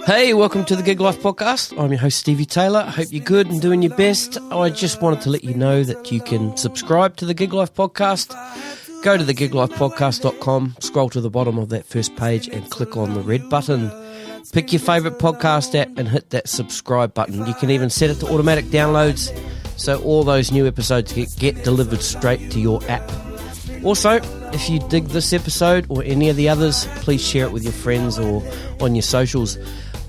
Hey, welcome to the Gig Life Podcast. I'm your host, Stevie Taylor. I hope you're good and doing your best. I just wanted to let you know that you can subscribe to the Gig Life Podcast. Go to thegiglifepodcast.com, scroll to the bottom of that first page and click on the red button. Pick your favourite podcast app and hit that subscribe button. You can even set it to automatic downloads so all those new episodes get delivered straight to your app. Also, if you dig this episode or any of the others, please share it with your friends or on your socials.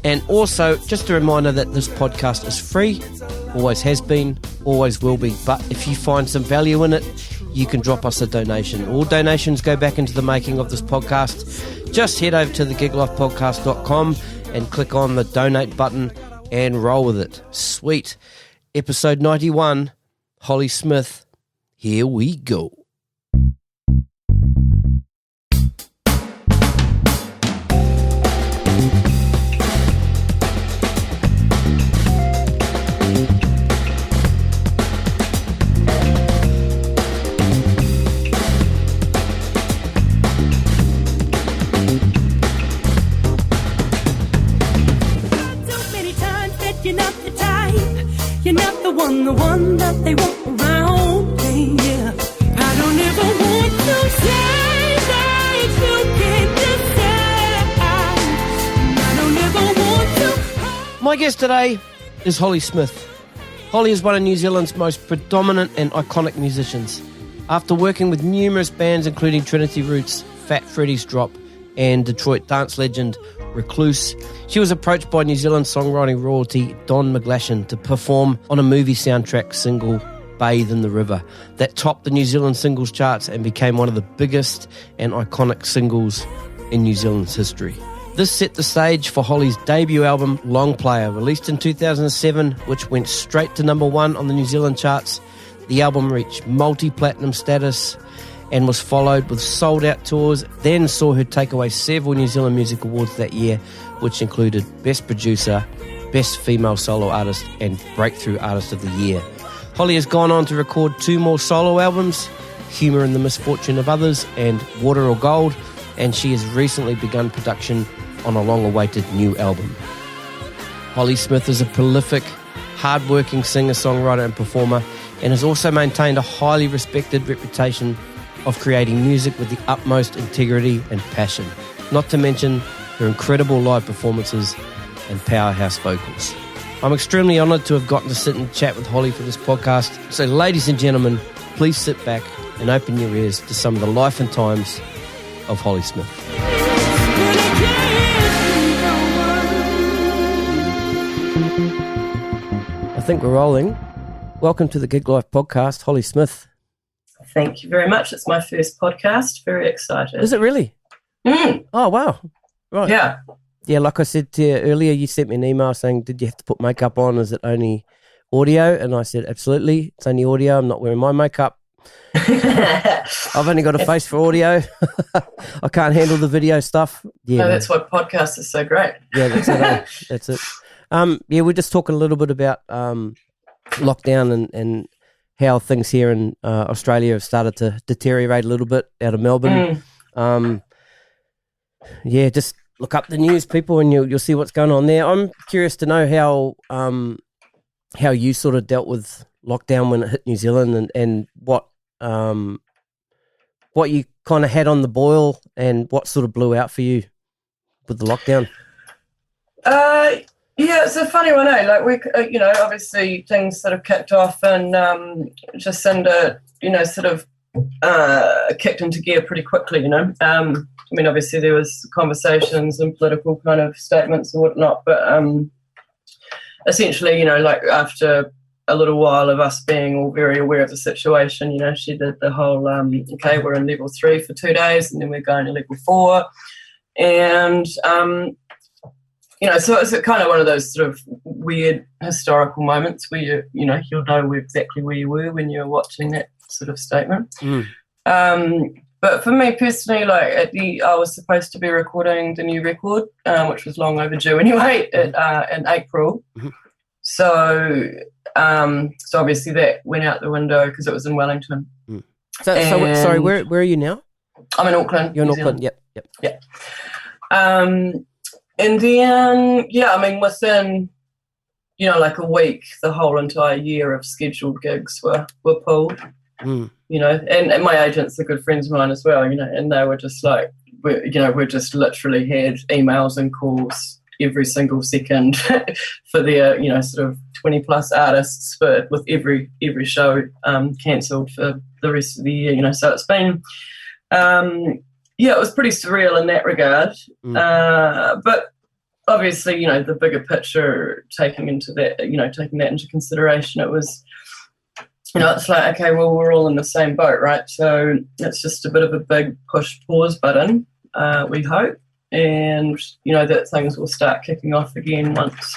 And also, just a reminder that this podcast is free, always has been, always will be. But if you find some value in it, you can drop us a donation. All donations go back into the making of this podcast. Just head over to thegiglifepodcast.com and click on the donate button and roll with it. Sweet. Episode 91, Hollie Smith. Here we go. The one that they want around me, yeah. I don't ever want to say that you can decide. I don't ever want to. My guest today is Hollie Smith. Hollie is one of New Zealand's most predominant and iconic musicians. After working with numerous bands including Trinity Roots, Fat Freddy's Drop and Detroit dance legend Recluse, she was approached by New Zealand songwriting royalty Don McGlashan to perform on a movie soundtrack single, Bathe in the River, that topped the New Zealand singles charts and became one of the biggest and iconic singles in New Zealand's history. This set the stage for Hollie's debut album, Long Player, released in 2007, which went straight to number one on the New Zealand charts. The album reached multi-platinum status and was followed with sold-out tours, then saw her take away several New Zealand Music Awards that year, which included Best Producer, Best Female Solo Artist, and Breakthrough Artist of the Year. Hollie has gone on to record 2 more solo albums, Humour and the Misfortune of Others, and Water or Gold, and she has recently begun production on a long-awaited new album. Hollie Smith is a prolific, hardworking singer-songwriter and performer, and has also maintained a highly respected reputation of creating music with the utmost integrity and passion, not to mention her incredible live performances and powerhouse vocals. I'm extremely honoured to have gotten to sit and chat with Hollie for this podcast. So ladies and gentlemen, please sit back and open your ears to some of the life and times of Hollie Smith. I think we're rolling. Welcome to the Gig Life Podcast, Hollie Smith. Thank you very much. It's my first podcast. Very excited. Is it really? Oh, wow. Right. Yeah. Yeah, like I said to you earlier, you sent me an email saying, did you have to put makeup on? Is it only audio? And I said, absolutely. It's only audio. I'm not wearing my makeup. I've only got a face for audio. I can't handle the video stuff. Yeah, no, that's why podcasts are so great. Yeah, that's it. That's it. Yeah, we're just talking a little bit about lockdown and how things here in Australia have started to deteriorate a little bit out of Melbourne. Yeah, just look up the news, people, and you'll see what's going on there. I'm curious to know how you sort of dealt with lockdown when it hit New Zealand, and what you kind of had on the boil, and what sort of blew out for you with the lockdown. Yeah, it's a funny one, eh? Like, we, obviously things sort of kicked off, and Jacinda, sort of kicked into gear pretty quickly, I mean, obviously there was conversations and political kind of statements and whatnot, but essentially, like after a little while of us being all very aware of the situation, she did the whole, okay, we're in level 3 for 2 days, and then we're going to level 4. And, so it's kind of one of those sort of weird historical moments where you'll know exactly where you were when you were watching that sort of statement. But for me personally, like I was supposed to be recording the new record, which was long overdue anyway, in April. So obviously that went out the window because it was in Wellington. So sorry, where are you now? I'm in Auckland. You're in New Auckland. Zealand. Yep. Yeah. And then, yeah, I mean, within, like a week, the whole entire year of scheduled gigs were pulled, and my agents are good friends of mine as well, and they were just like, we just literally had emails and calls every single second for their, sort of 20 plus artists with every show cancelled for the rest of the year, so it's been, it was pretty surreal in that regard. But obviously, the bigger picture, taking that into consideration, it was, it's like, okay, well, we're all in the same boat, right? So it's just a bit of a big push pause button, we hope. And, that things will start kicking off again once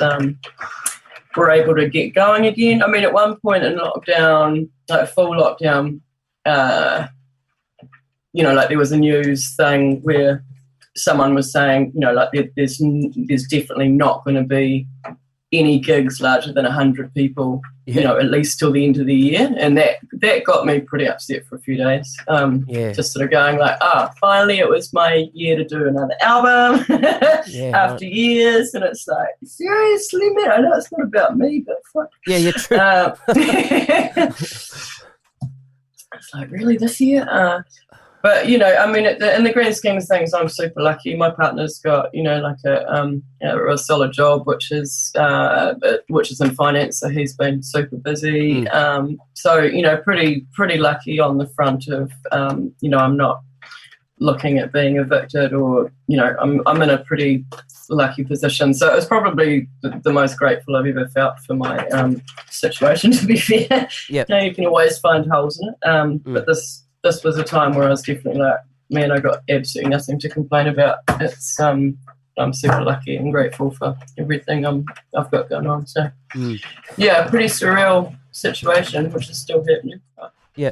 we're able to get going again. I mean, at one point in lockdown, like full lockdown, like there was a news thing where someone was saying, like there's definitely not going to be any gigs larger than 100 people, at least till the end of the year. And that got me pretty upset for a few days. Just sort of going like, finally it was my year to do another album after years. And it's like, seriously, man, I know it's not about me, but fuck. Yeah, you're true. It's like, really, this year? But, I mean, in the grand scheme of things, I'm super lucky. My partner's got, like a solid job, which is in finance, so he's been super busy. So, pretty lucky on the front of, I'm not looking at being evicted or, I'm in a pretty lucky position. So it was probably the most grateful I've ever felt for my situation, to be fair. Yep. You can always find holes in it. But this was a time where I was definitely like, man, I got absolutely nothing to complain about. It's I'm super lucky and grateful for everything I've got going on. So, yeah, a pretty surreal situation, which is still happening. Yeah.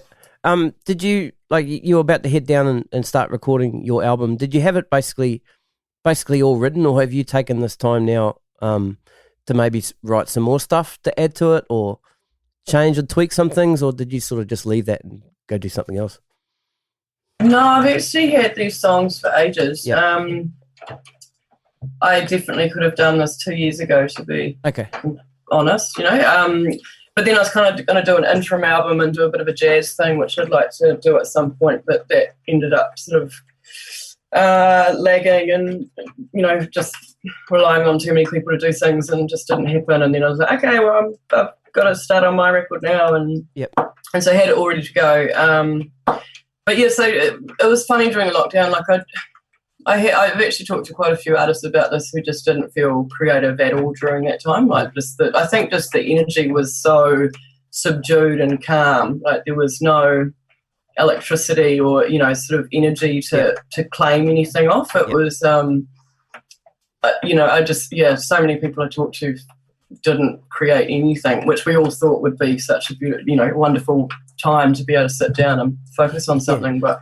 Did you, like, you were about to head down and start recording your album? Did you have it basically all written, or have you taken this time now to maybe write some more stuff to add to it, or change and tweak some things, or did you sort of just leave that and go do something else? No, I've actually had these songs for ages. Yep. I definitely could have done this 2 years ago, to be honest, but then I was kind of going to do an interim album and do a bit of a jazz thing, which I'd like to do at some point, but that ended up sort of lagging and, just relying on too many people to do things, and just didn't happen. And then I was like, okay, well, I've got to start on my record now. And so I had it all ready to go. But yeah, so it was funny during the lockdown. Like I've actually talked to quite a few artists about this who just didn't feel creative at all during that time. Like I think just the energy was so subdued and calm. Like there was no electricity or, sort of energy to claim anything off. It was, so many people I talked to didn't create anything, which we all thought would be such a beautiful, wonderful time to be able to sit down and focus on something. But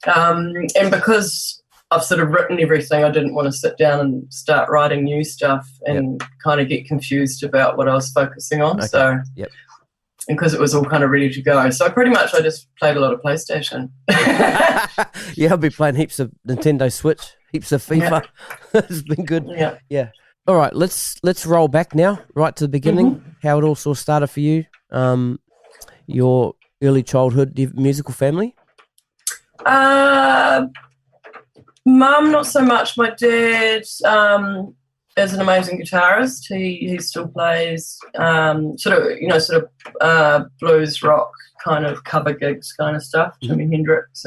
and because I've sort of written everything, I didn't want to sit down and start writing new stuff and kind of get confused about what I was focusing on. So and because it was all kind of ready to go, so I just played a lot of PlayStation. Yeah, I'll be playing heaps of Nintendo Switch, heaps of FIFA. It's been good. Yeah. All right, let's roll back now, right to the beginning. How it all sort of started for you, your early childhood. Do you have a musical family? Mum, not so much. My dad is an amazing guitarist. He still plays sort of blues rock kind of cover gigs kind of stuff. Jimi Hendrix,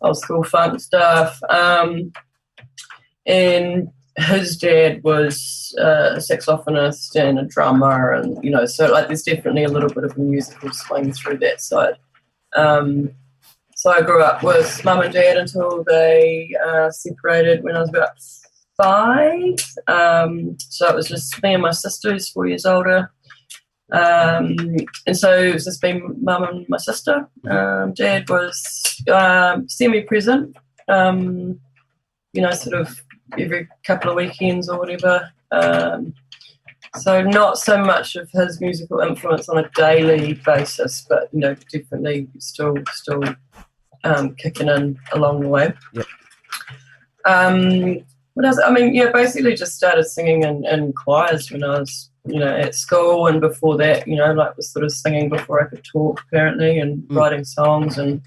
old school funk stuff, and his dad was a saxophonist and a drummer, and so like there's definitely a little bit of a musical swing through that side. So I grew up with mum and dad until they separated when I was about 5. So it was just me and my sister, who's 4 years older. And so it was just been mum and my sister. Dad was semi-present, sort of every couple of weekends or whatever. So not so much of his musical influence on a daily basis, but definitely still kicking in along the way. what else? I mean, yeah, basically just started singing in choirs when I was, at school, and before that, like was sort of singing before I could talk, apparently, and writing songs and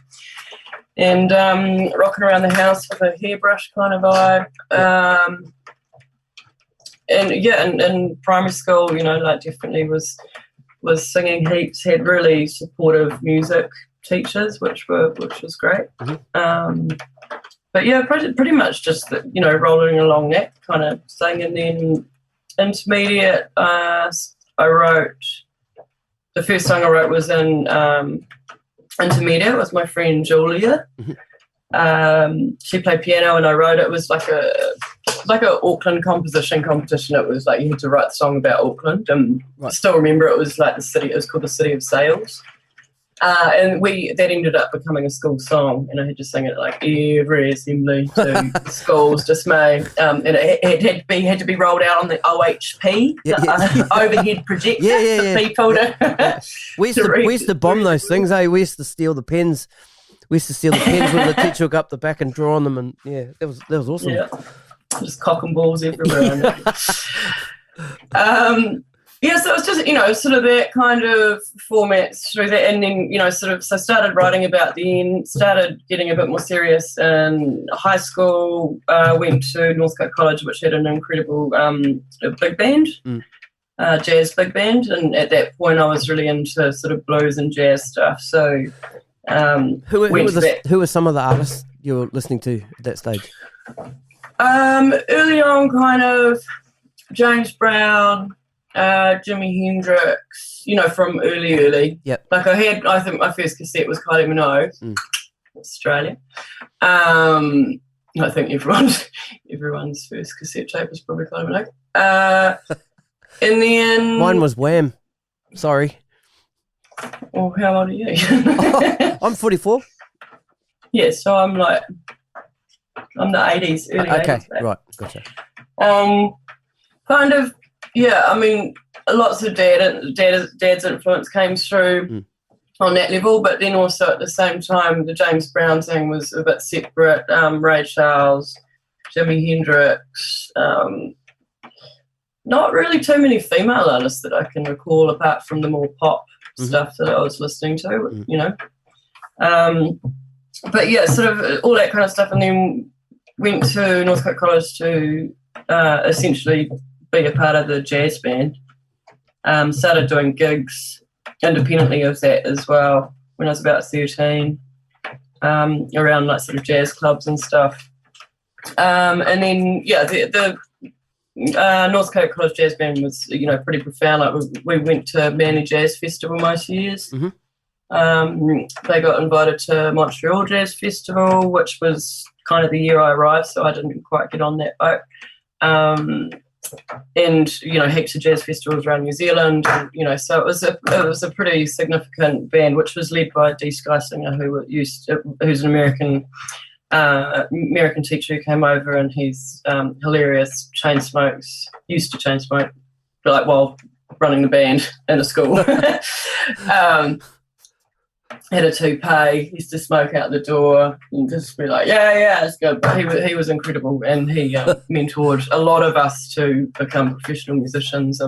rocking around the house with a hairbrush kind of vibe. In primary school, like definitely was singing heaps. Had really supportive music teachers, which was great. But yeah, pretty much just rolling along that kind of thing. And then intermediate, I wrote the first song I wrote was in intermediate. It was my friend Julia. She played piano and I wrote it. It was like a Auckland composition competition. It was like you had to write the song about Auckland, and I still remember it was like it was called the City of Sails. And that ended up becoming a school song, and I had to sing it like every assembly to school's dismay. And it had to be rolled out on the OHP, overhead projector for people to. We used to bomb those things, eh? We used to steal the pens. We used to steal the pens when the teacher would go up the back and draw on them, and that was awesome. Yeah, just cock and balls everywhere. So it's just, sort of that kind of format through that. And then, so started writing about then, started getting a bit more serious in high school, went to Northcote College, which had an incredible big band, jazz big band. And at that point I was really into sort of blues and jazz stuff. So who were some of the artists you were listening to at that stage? Early on, kind of James Brown, Jimi Hendrix, from early. Yep. Like I think my first cassette was Kylie Minogue, Australia. I think everyone's first cassette tape was probably Kylie Minogue. And then mine was Wham. Sorry. Well, how old are you? I'm 44. Yeah, so I'm the 80s, early 80s. Okay, right, gotcha. Kind of. Yeah, I mean, lots of dad's influence came through on that level, but then also at the same time, the James Brown thing was a bit separate. Ray Charles, Jimi Hendrix, not really too many female artists that I can recall apart from the more pop stuff that I was listening to, But yeah, sort of all that kind of stuff, and then went to Northcote College to essentially be a part of the jazz band. Started doing gigs independently of that as well when I was about 13, around like sort of jazz clubs and stuff. And then the Northcote College Jazz Band was pretty profound. Like we went to Manly Jazz Festival most years. They got invited to Montreal Jazz Festival, which was kind of the year I arrived, so I didn't quite get on that boat. And heaps of jazz festivals around New Zealand, so it was a pretty significant band, which was led by Dee Skysinger, who's an American teacher who came over, and he's hilarious. Used to chain smoke, like while running the band in a school. Had a toupee, used to smoke out the door and just be like, yeah, it's good. But he was incredible, and he mentored a lot of us to become professional musicians.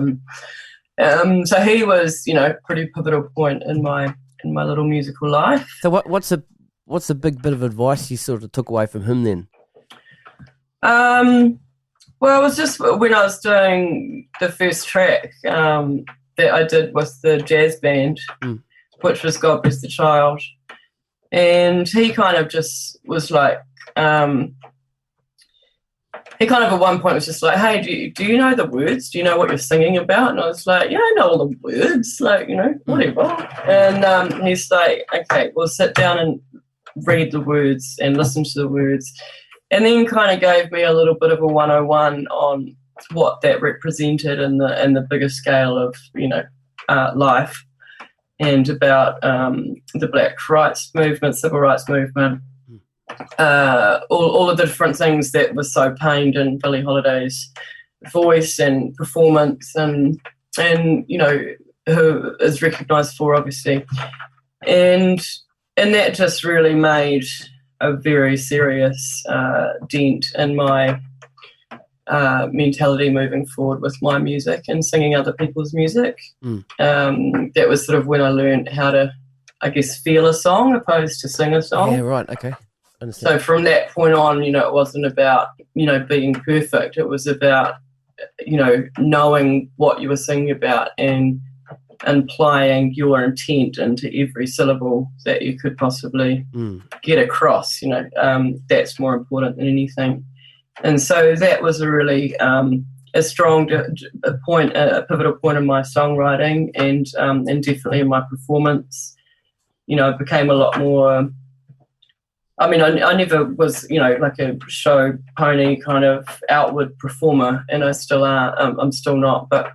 And so he was, pretty pivotal point in my little musical life. So what's a big bit of advice you sort of took away from him then? Well, it was just when I was doing the first track that I did with the jazz band, which was God Bless the Child. And he kind of just was like, he kind of at one point was just like, hey, do you know the words? Do you know what you're singing about? And I was like, yeah, I know all the words, like, whatever. And he's like, okay, well, sit down and read the words and listen to the words. And then kind of gave me a little bit of a 101 on what that represented in the bigger scale of, life, and about the Black rights movement, civil rights movement, all of the different things that were so pained in Billie Holiday's voice and performance, and who is recognised for, obviously. And that just really made a very serious dent in my mentality moving forward with my music and singing other people's music. That was sort of when I learned how to, I guess, feel a song opposed to sing a song. Yeah, right, okay. So from that point on, it wasn't about, being perfect. It was about, knowing what you were singing about and applying your intent into every syllable that you could possibly get across. That's more important than anything. And so that was a really a strong a pivotal point in my songwriting and definitely in my performance. It became a lot more. I mean, I never was, like a show pony kind of outward performer, and I still are. I'm still not, but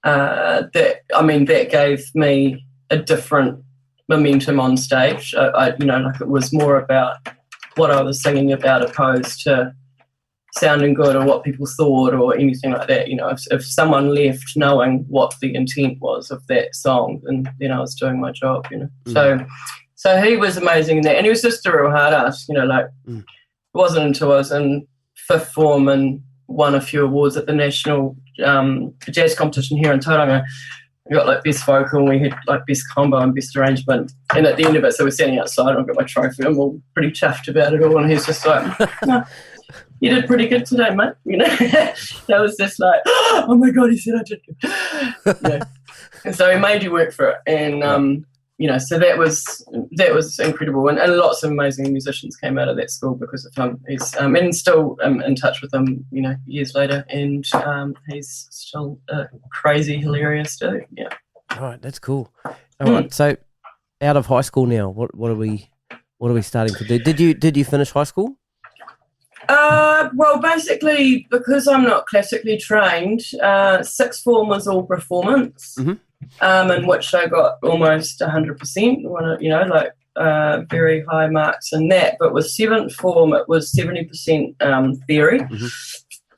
that gave me a different momentum on stage. It was more about what I was singing about opposed to sounding good or what people thought or anything like that. If someone left knowing what the intent was of that song, then I was doing my job. So he was amazing in that, and he was just a real hard ass. It wasn't until I was in fifth form and won a few awards at the national jazz competition here in Tauranga. I got like best vocal, and we had like best combo and best arrangement. And at the end of it, so we're standing outside, and I got my trophy. I'm all pretty chuffed about it all, and he's just like, "No, you did pretty good today, mate." That was just like, "Oh my god," he said, "I did good." And so he made you work for it, and so that was incredible, and lots of amazing musicians came out of that school because of him. He's and still in touch with him, years later, and he's still a crazy hilarious dude. Yeah. All right, that's cool. All right, so out of high school now, what are we starting to do? Did you finish high school? Well, basically, because I'm not classically trained, sixth form was all performance. In which I got almost 100%, very high marks in that. But with seventh form, it was 70% theory,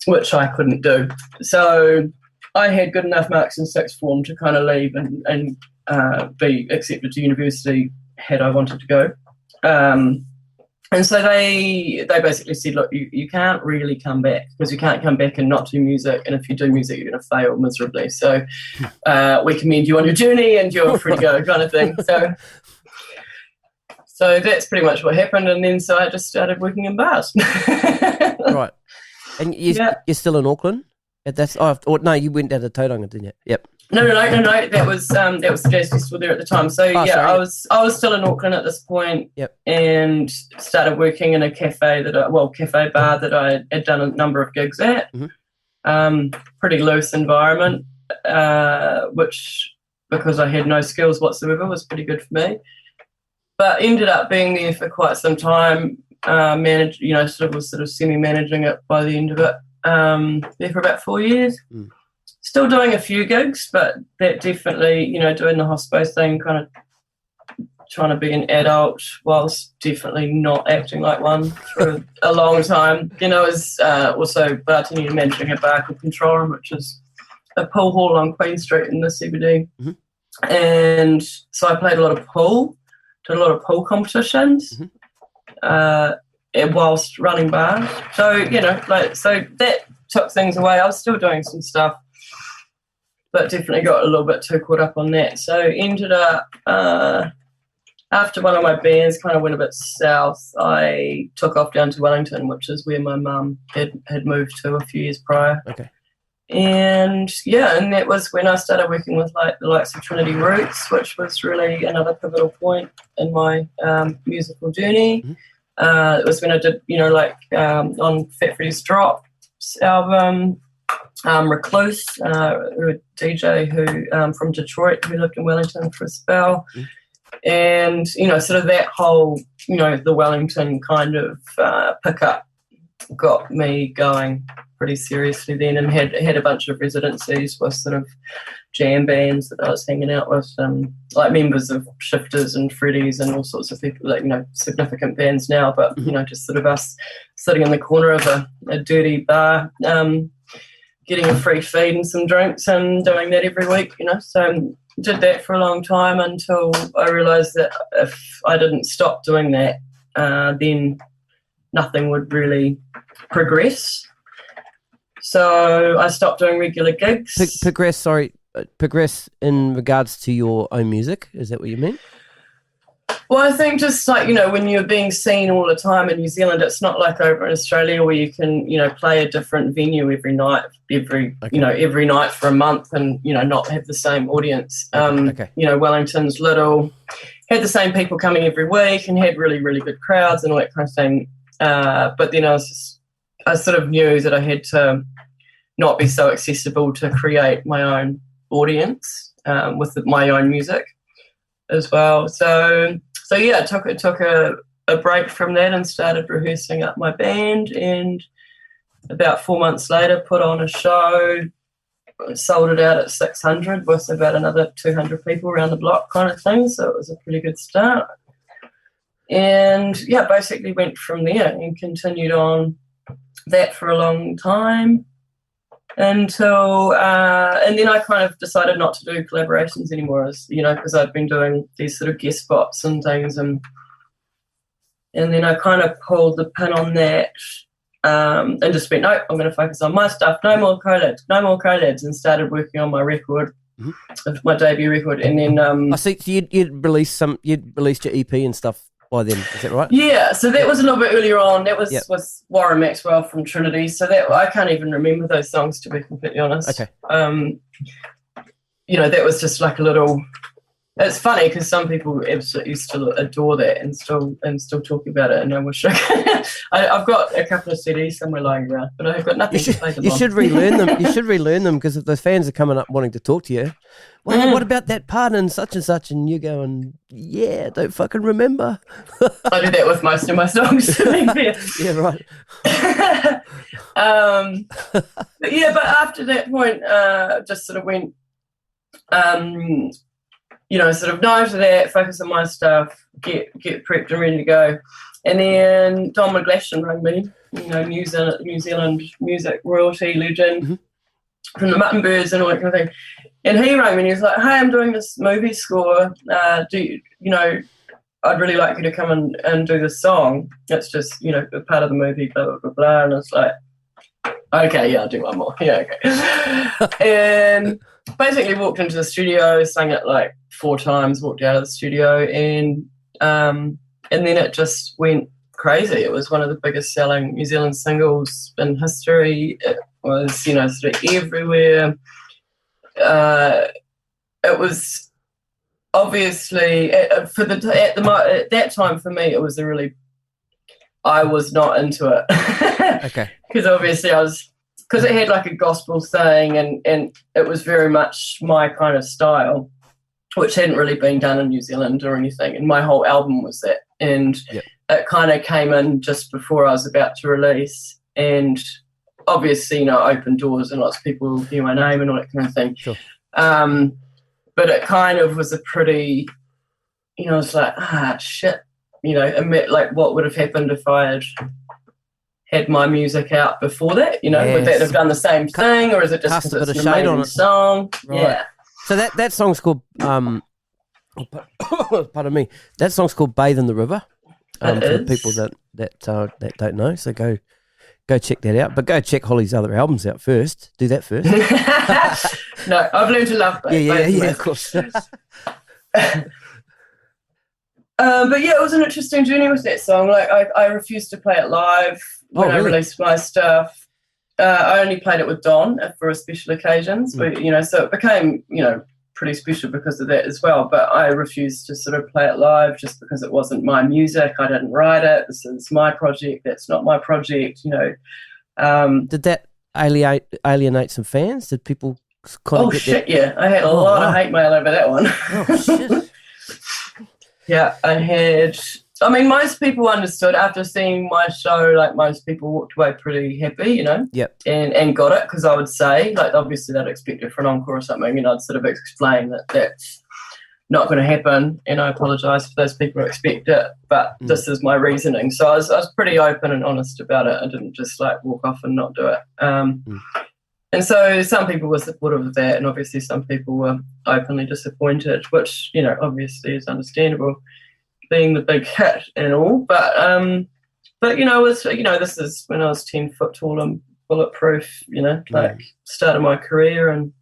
which I couldn't do. So I had good enough marks in sixth form to kind of leave and be accepted to university had I wanted to go. And so they basically said, look, you can't really come back because you can't come back and not do music. And if you do music, you're going to fail miserably. So we commend you on your journey and you're free to go kind of thing. So that's pretty much what happened. And then so I just started working in bars. Right. And you're still in Auckland? No, you went down to Tauranga, didn't you? Yep. No. That was the jazz festival there at the time. So I was still in Auckland at this point. Yep. And started working in a cafe bar that I had done a number of gigs at. Pretty loose environment, which because I had no skills whatsoever was pretty good for me. But ended up being there for quite some time. Was semi-managing it by the end of it. There for about 4 years. Still doing a few gigs, but that definitely, doing the hospo thing, kind of trying to be an adult whilst definitely not acting like one for a long time. Is also bartending and managing a bar called Control Room, which is a pool hall on Queen Street in the CBD. And so I played a lot of pool, did a lot of pool competitions whilst running bars. So, so that took things away. I was still doing some stuff, but definitely got a little bit too caught up on that. So ended up, after one of my bands kind of went a bit south, I took off down to Wellington, which is where my mum had moved to a few years prior. Okay. And that was when I started working with the likes of Trinity Roots, which was really another pivotal point in my musical journey. It was when I did, on Fat Freddy's Drop's album, Recluse, a DJ who from Detroit who lived in Wellington for a spell. And, sort of that whole, the Wellington kind of pickup got me going pretty seriously then, and had a bunch of residencies with sort of jam bands that I was hanging out with, like members of Shifters and Freddy's and all sorts of people, significant bands now, but, just sort of us sitting in the corner of a dirty bar, getting a free feed and some drinks and doing that every week, So did that for a long time until I realised that if I didn't stop doing that, then nothing would really progress. So I stopped doing regular gigs. Progress in regards to your own music. Is that what you mean? Well, I think just like, when you're being seen all the time in New Zealand, it's not like over in Australia where you can, play a different venue every night, every night for a month and, not have the same audience. Okay. Wellington's little, had the same people coming every week and had really, really good crowds and all that kind of thing. But then I sort of knew that I had to not be so accessible to create my own audience with my own music as well. So yeah, I took a break from that and started rehearsing up my band, and about 4 months later put on a show, sold it out at 600 with about another 200 people around the block kind of thing, so it was a pretty good start. And yeah, basically went from there and continued on that for a long time until and then I kind of decided not to do collaborations anymore, because I'd been doing these sort of guest spots and things, and then I kind of pulled the pin on that and just went, no, I'm going to focus on my stuff, no more collabs, and started working on my record, my debut record. And then I see you'd released your EP and stuff by then, is that right? Yeah, so that was a little bit earlier on. That was with Warren Maxwell from Trinity. So that I can't even remember those songs, to be completely honest. Okay. That was just like a little. It's funny because some people absolutely still adore that and still talk about it. And I wish I've got a couple of CDs somewhere lying around, but I've got nothing to play them on. You should relearn them. You should relearn them, because if the fans are coming up wanting to talk to you, what about that part and such, and you're going, yeah, don't fucking remember. I do that with most of my songs, to be fair. Yeah, right. But after that point, just sort of went, sort of no to that, focus on my stuff, get prepped and ready to go. And then Don McGlashan rang me, New Zealand music royalty legend from the Mutton Birds and all that kind of thing. And he rang me and he was like, hey, I'm doing this movie score. I'd really like you to come and do this song. It's just, a part of the movie, blah, blah, blah, blah. And it's like, okay, yeah, I'll do one more. Yeah, okay. And basically walked into the studio, sang it like 4 times, walked out of the studio, and then it just went crazy. It was one of the biggest selling New Zealand singles in history. It was, sort of everywhere. It was obviously at that time for me, it was I was not into it. Okay. Because obviously because it had like a gospel thing and it was very much my kind of style, which hadn't really been done in New Zealand or anything. And my whole album was that. And it kind of came in just before I was about to release. And obviously, opened doors and lots of people knew my name and all that kind of thing. Sure. But it kind of was a pretty, it's like, shit, like what would have happened if I had my music out before that, would that have done the same thing, or is it just because it's an amazing song? Right. Yeah. So that song's called, pardon me, that song's called Bathe in the River, for the people that don't know, so go check that out. But go check Hollie's other albums out first. Do that first. No, I've learned to love both. Yeah, of course. But yeah, it was an interesting journey with that song. Like I refused to play it live when I released my stuff. I only played it with Don for special occasions, but so it became pretty special because of that as well. But I refused to sort of play it live just because it wasn't my music. I didn't write it. This is my project. That's not my project. Did that alienate some fans? Did people kind of yeah, I had a lot of hate mail over that one. Oh shit. Yeah, I had. I mean, most people understood after seeing my show. Like most people walked away pretty happy, Yep. and got it, because I would say, like, obviously they'd expect it for an encore or something, and I'd sort of explain that that's not going to happen, and I apologise for those people who expect it, but this is my reasoning. So I was pretty open and honest about it. I didn't just like walk off and not do it. And so some people were supportive of that, and obviously some people were openly disappointed, which, obviously is understandable, being the big hit and all. But it was, this is when I was 10 foot tall and bulletproof, like start of my career. And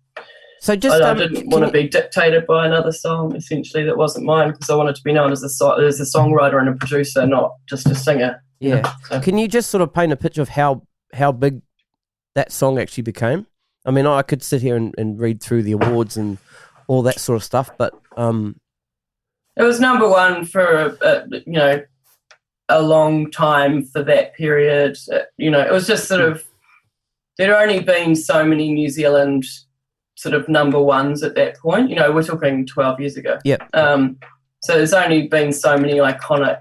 So just I didn't want to be dictated by another song, essentially, that wasn't mine, because I wanted to be known as a songwriter and a producer, not just a singer. Yeah. So. Can you just sort of paint a picture of how big that song actually became? I mean, I could sit here and read through the awards and all that sort of stuff, but it was number one for a long time for that period. It was just sort of, there had only been so many New Zealand sort of number ones at that point. We're talking 12 years ago. Yeah. So there's only been so many iconic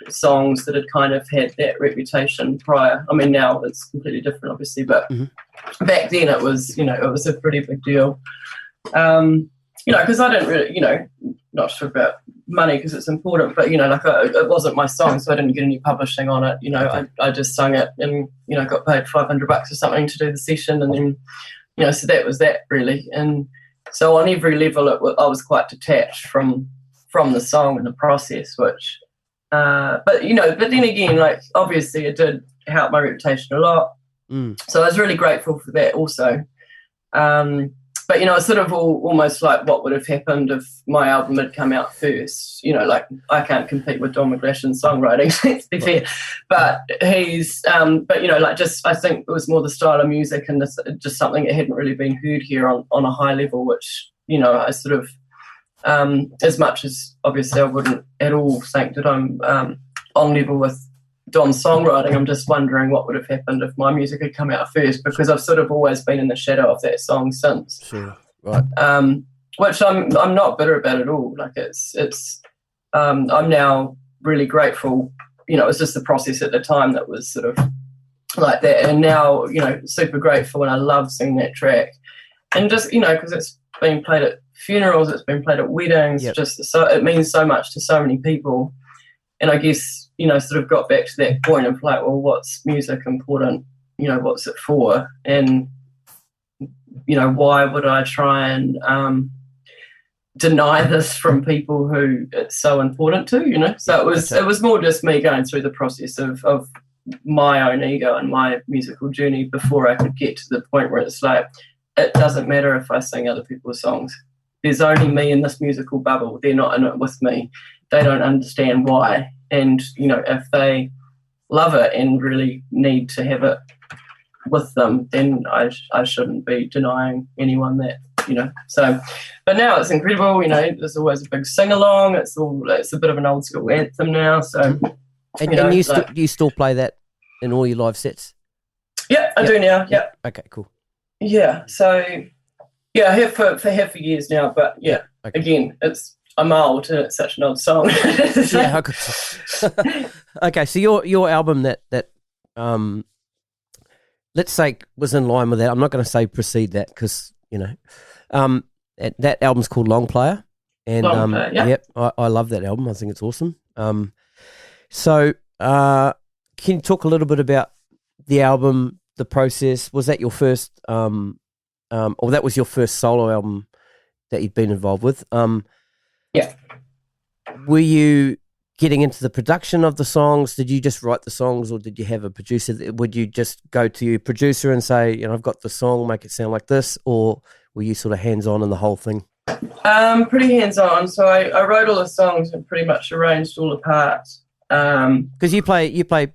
songs that had kind of had that reputation prior. I mean, now it's completely different, obviously, but back then it was, it was a pretty big deal. Because I didn't really, not sure about money because it's important, but, it wasn't my song, so I didn't get any publishing on it. I just sung it and, got paid $500 or something to do the session, and then, so that was that, really. And so on every level, I was quite detached from the song and the process, which, but then again, obviously it did help my reputation a lot. So I was really grateful for that also. But, it's sort of almost like what would have happened if my album had come out first. I can't compete with Don McGlashan's songwriting, let's be fair. But he's, I think it was more the style of music and just something that hadn't really been heard here on a high level, which, I sort of, as much as obviously I wouldn't at all think that I'm on level with Don's songwriting, I'm just wondering what would have happened if my music had come out first, because I've sort of always been in the shadow of that song since. Sure, right. Which I'm not bitter about at all. I'm now really grateful. It was just the process at the time that was sort of like that, and now super grateful, and I love singing that track, and just because it's been played at funerals, it's been played at weddings. Yep. Just so it means so much to so many people, and I guess. Sort of got back to that point of well, what's music important? What's it for? And, why would I try and deny this from people who it's so important to, So it was more just me going through the process of my own ego and my musical journey before I could get to the point where it's like, it doesn't matter if I sing other people's songs. There's only me in this musical bubble. They're not in it with me. They don't understand why. And, if they love it and really need to have it with them, then I shouldn't be denying anyone that, So, but now it's incredible, there's always a big sing-along. It's a bit of an old school anthem now. So, And you still play that in all your live sets? Yeah, I do now, yeah. Okay, cool. Yeah, so, yeah, I have for years now, but, yeah, okay. Again, I'm old and it's such an old song. So. Yeah, okay, so your album that let's say was in line with that. I'm not going to say precede that because that album's called Long Player, and Long Player, yeah. Yep, I love that album. I think it's awesome. So can you talk a little bit about the album, the process? Was that your first, or that was your first solo album that you'd been involved with? Yeah. Were you getting into the production of the songs? Did you just write the songs, or did you have a producer? Would you just go to your producer and say, I've got the song, make it sound like this, or were you sort of hands-on in the whole thing? Pretty hands-on. So I wrote all the songs and pretty much arranged all the parts. Because you play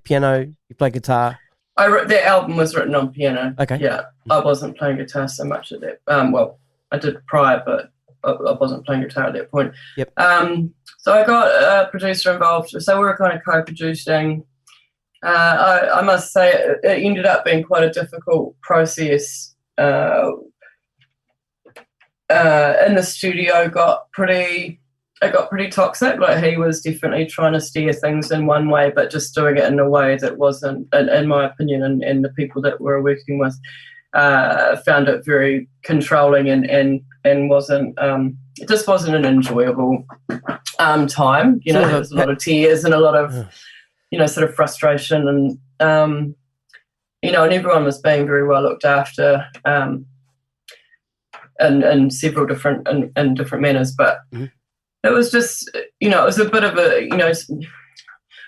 piano, you play guitar. That album was written on piano. Okay. Yeah, I wasn't playing guitar so much at that. Well, I did prior, but I wasn't playing guitar at that point. Yep. So I got a producer involved. So we were kind of co-producing. I must say it ended up being quite a difficult process. In the studio, it got pretty toxic. Like, he was definitely trying to steer things in one way, but just doing it in a way that wasn't, in my opinion, and the people that we were working with found it very controlling and wasn't, it just wasn't an enjoyable time. There was a lot of tears and a lot of, sort of frustration, and and everyone was being very well looked after, in several different manners, but. Mm-hmm. It was just, it was a bit of a,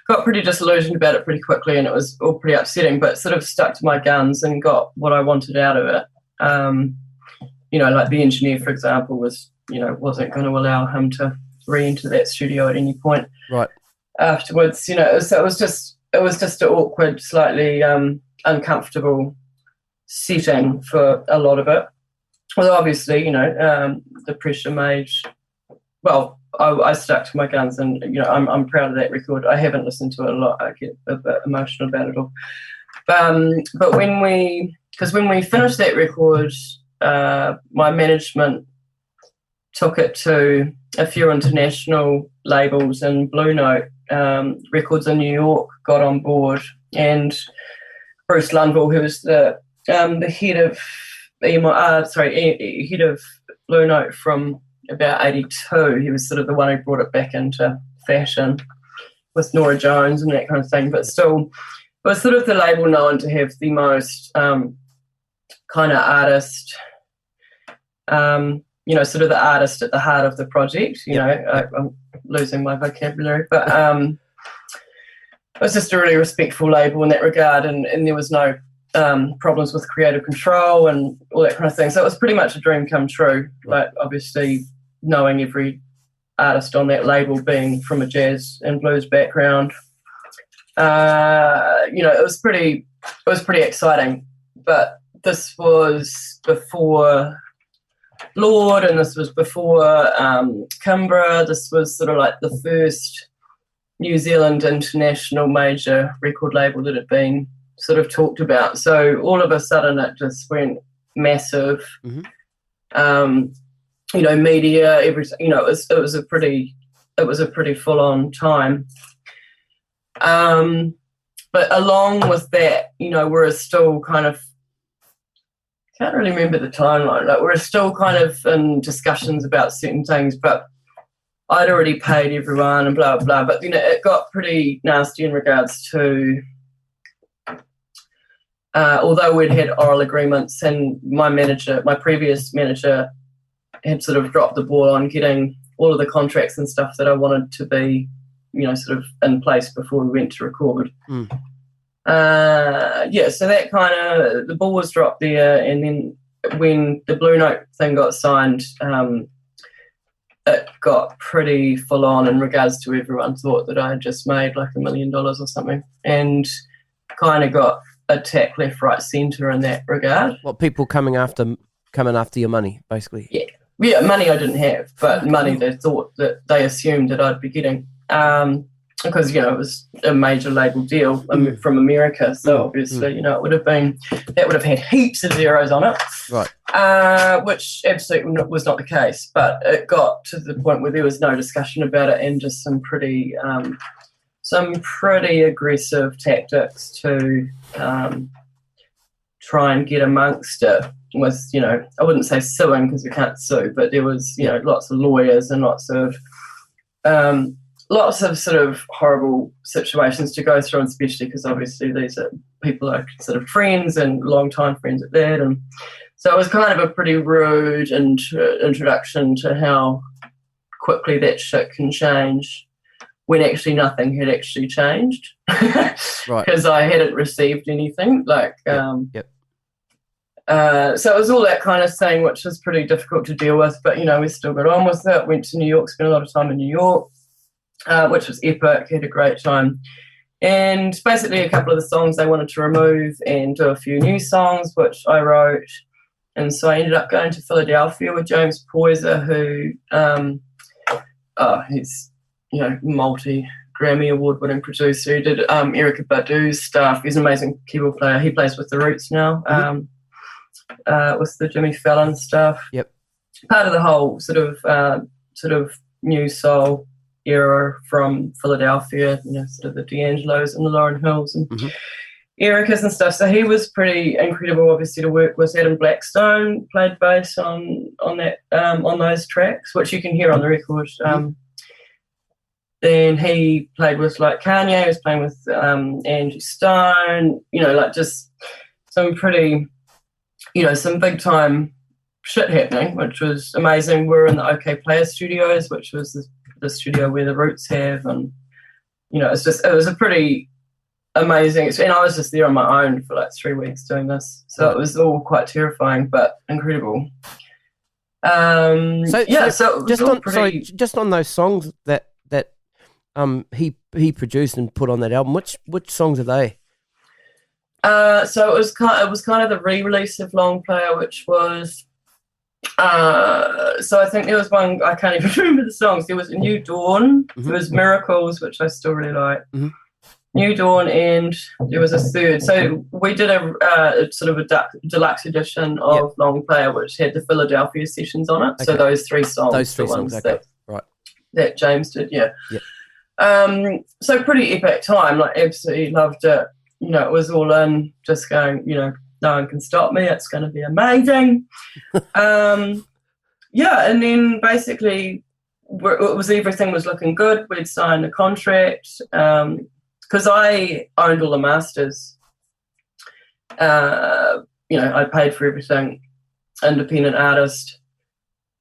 got pretty disillusioned about it pretty quickly, and it was all pretty upsetting, but sort of stuck to my guns and got what I wanted out of it. Like the engineer, for example, wasn't going to allow him to re-enter that studio at any point. Right. Afterwards, so it was just an awkward, slightly uncomfortable setting for a lot of it. Although obviously, the pressure made. Well, I stuck to my guns, and I'm proud of that record. I haven't listened to it a lot. I get a bit emotional about it all. But when we finished that record, my management took it to a few international labels, and Blue Note Records in New York got on board, and Bruce Lundvall, who was the head of head of Blue Note from about 82, he was sort of the one who brought it back into fashion with Nora Jones and that kind of thing, but still was sort of the label known to have the most kind of artist, sort of the artist at the heart of the project. I'm losing my vocabulary, but it was just a really respectful label in that regard, and there was no problems with creative control and all that kind of thing. So it was pretty much a dream come true. But obviously, knowing every artist on that label being from a jazz and blues background, it was pretty exciting. But this was before Lord, and this was before Kimbra. This was sort of like the first New Zealand international major record label that had been sort of talked about. So all of a sudden it just went massive. Mm-hmm. Media, everything. It was a pretty full on time. But along with that, we're still kind of, can't really remember the timeline. Like, we're still kind of in discussions about certain things, but I'd already paid everyone and blah blah. But it got pretty nasty in regards to. Although we'd had oral agreements, and my previous manager, had sort of dropped the ball on getting all of the contracts and stuff that I wanted to be, sort of in place before we went to record. Mm. So that kind of, the ball was dropped there, and then when the Blue Note thing got signed, it got pretty full on in regards to everyone thought that I had just made like $1 million or something, and kind of got attack left, right, centre in that regard. What, people coming after your money, basically? Yeah, money I didn't have, but money they assumed that I'd be getting, because it was a major label deal from America, so obviously it would have had heaps of zeros on it, right? Which absolutely was not the case, but it got to the point where there was no discussion about it, and just some pretty aggressive tactics to try and get amongst it with, I wouldn't say suing because we can't sue, but there was, lots of lawyers and lots of sort of horrible situations to go through, and especially because obviously these are people I consider friends and long-time friends at that. And so it was kind of a pretty rude introduction to how quickly that shit can change, when actually nothing had actually changed, right? Because I hadn't received anything. So it was all that kind of thing, which was pretty difficult to deal with. But we still got on with it. Went to New York, spent a lot of time in New York, which was epic. Had a great time. And basically, a couple of the songs they wanted to remove and do a few new songs, which I wrote. And so I ended up going to Philadelphia with James Poyser, who he's multi-Grammy award-winning producer. He did Erykah Badu's stuff. He's an amazing keyboard player. He plays with The Roots now, with the Jimmy Fallon stuff. Yep. Part of the whole sort of new soul era from Philadelphia, sort of the D'Angelos and the Lauryn Hills and Erykah's and stuff. So he was pretty incredible, obviously, to work with. Adam Blackstone played bass on that on those tracks, which you can hear on the record. Then he played with Kanye. He was playing with Angie Stone. Just some pretty, some big time shit happening, which was amazing. We're in the OK Player Studios, which was the studio where the Roots have, and it was a pretty amazing. And I was just there on my own for like 3 weeks doing this. So it was all quite terrifying, but incredible. So just on those songs that he produced and put on that album, which songs are they? So it was kind of the re-release of Long Player, which was so I think there was one, I can't even remember the songs. There was a New Dawn, there was Miracles, which I still really like. New Dawn, and there was a third. So we did a sort of a deluxe edition of Long Player, which had the Philadelphia sessions on it. Okay. So those three songs, okay. that James did, So pretty epic time, like absolutely loved it. It was all in, just going, no one can stop me. It's going to be amazing. And then basically everything was looking good. We'd signed a contract because I owned all the masters. I paid for everything, independent artist.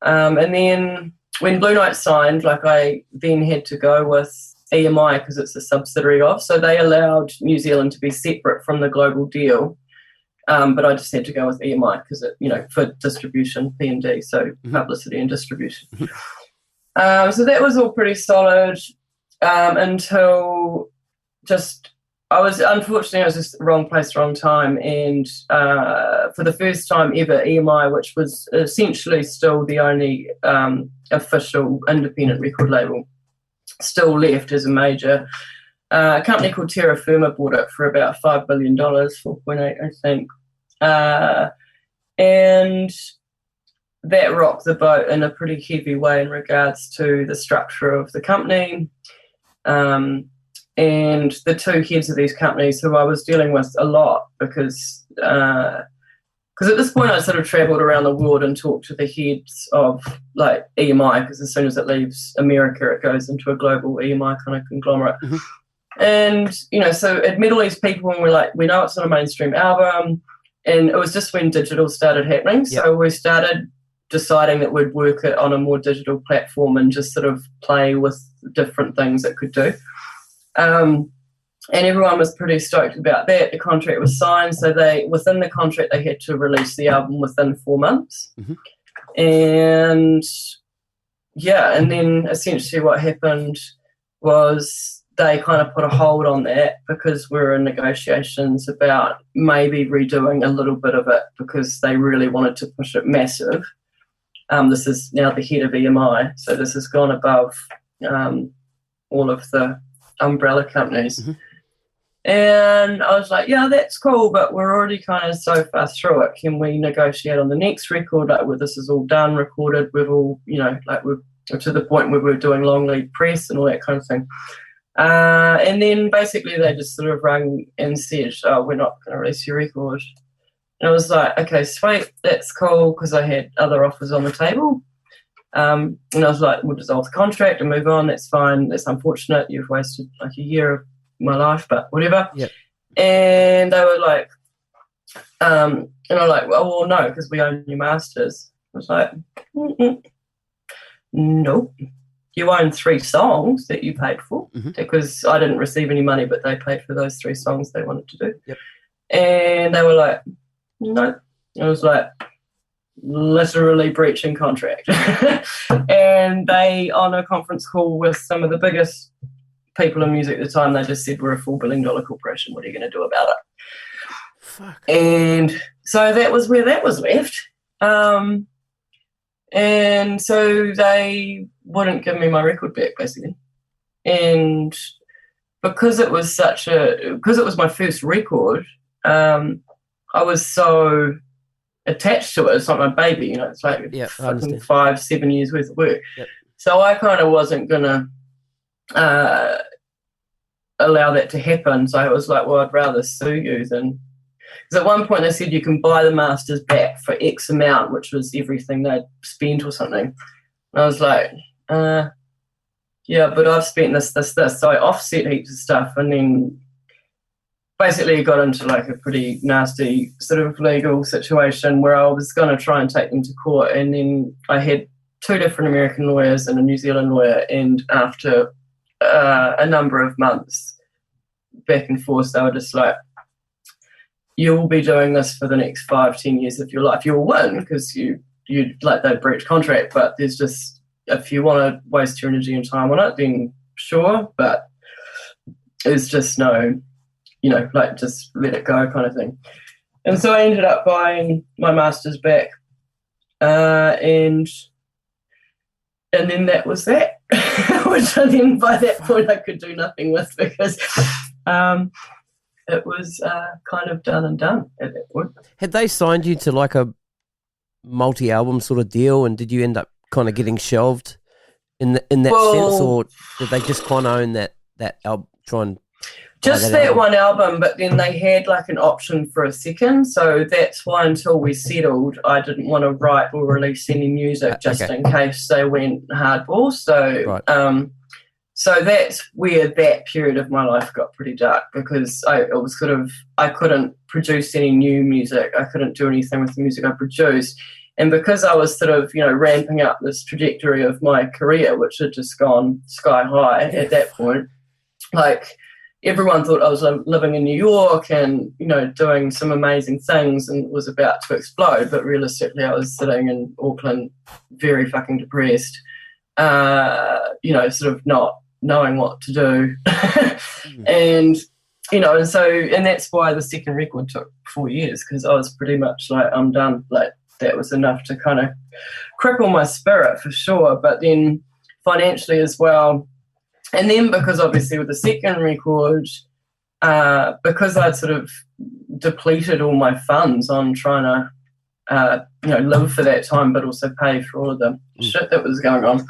And then when Blue Note signed, I then had to go with EMI because it's a subsidiary of. So they allowed New Zealand to be separate from the global deal. But I just had to go with EMI because for distribution, P&D, so publicity and distribution. So that was all pretty solid until I was just wrong place, wrong time. And for the first time ever, EMI, which was essentially still the only official independent record label, still left as a major. A company called Terra Firma bought it for about $5 billion, 4.8, I think. And that rocked the boat in a pretty heavy way in regards to the structure of the company. And the two heads of these companies who I was dealing with a lot because at this point I sort of travelled around the world and talked to the heads of EMI, because as soon as it leaves America it goes into a global EMI kind of conglomerate. And so I'd met all these people and we're like, we know it's not a mainstream album, and it was just when digital started happening. So we started deciding that we'd work it on a more digital platform and just sort of play with different things it could do. And everyone was pretty stoked about that. The contract was signed, so within the contract they had to release the album within 4 months. And then essentially what happened was they kind of put a hold on that because we were in negotiations about maybe redoing a little bit of it because they really wanted to push it massive. This is now the head of EMI, so this has gone above all of the umbrella companies. And I was like, yeah, that's cool, but we're already kind of so far through it. Can we negotiate on the next record, where this is all done, recorded, we've all, we're to the point where we're doing long lead press and all that kind of thing. And then basically they just sort of rang and said, oh, we're not going to release your record. And I was like, okay, sweet, that's cool, because I had other offers on the table. And I was like, we'll dissolve the contract and move on. That's fine. That's unfortunate. You've wasted a year of my life, but whatever. And they were like, and I was like, well, no, because we own your masters. I was like, nope. You own 3 songs that you paid for, because I didn't receive any money, but they paid for those 3 songs they wanted to do. And they were like, no. I was like, literally breaching contract. And they, on a conference call with some of the biggest people in music at the time, they just said, we're a $4 billion corporation, what are you going to do about it? Fuck. And so that was where that was left. And so they wouldn't give me my record back, basically. And because it was my first record, I was so attached to it. It's like my baby, it's like 5-7 years worth of work. So I kind of wasn't gonna allow that to happen. So I was like, well, I'd rather sue you than, because at one point they said you can buy the masters back for X amount, which was everything they'd spent or something. And I was like, yeah, but I've spent this. So I offset heaps of stuff, and then basically it got into a pretty nasty sort of legal situation where I was going to try and take them to court, and then I had 2 different American lawyers and a New Zealand lawyer, and after a number of months back and forth. They were just like, you will be doing this for the next 5-10 years of your life. You'll win because you like they breach contract, but there's just, if you want to waste your energy and time on it, then sure, but there's just no, like just let it go kind of thing. And so I ended up buying my master's back, and then that was that, which I then by that point I could do nothing with because it was kind of done and done at that point. Had they signed you to like a multi-album sort of deal, and did you end up kind of getting shelved in that sense, or did they just kind of own that album, try and just that album? One album, but then they had like an option for a second, so that's why until we settled, I didn't want to write or release any music just in case they went hardball. So right. So that's where that period of my life got pretty dark because I couldn't produce any new music. I couldn't do anything with the music I produced. And because I was sort of, ramping up this trajectory of my career, which had just gone sky high at that point, like everyone thought I was living in New York and, doing some amazing things and was about to explode. But realistically, I was sitting in Auckland very fucking depressed, sort of not knowing what to do. And that's why the second record took 4 years because I was pretty much like, I'm done. Like that was enough to kind of cripple my spirit for sure. But then financially as well. And then because obviously with the second record, because I'd sort of depleted all my funds on trying to, live for that time, but also pay for all of the shit that was going on.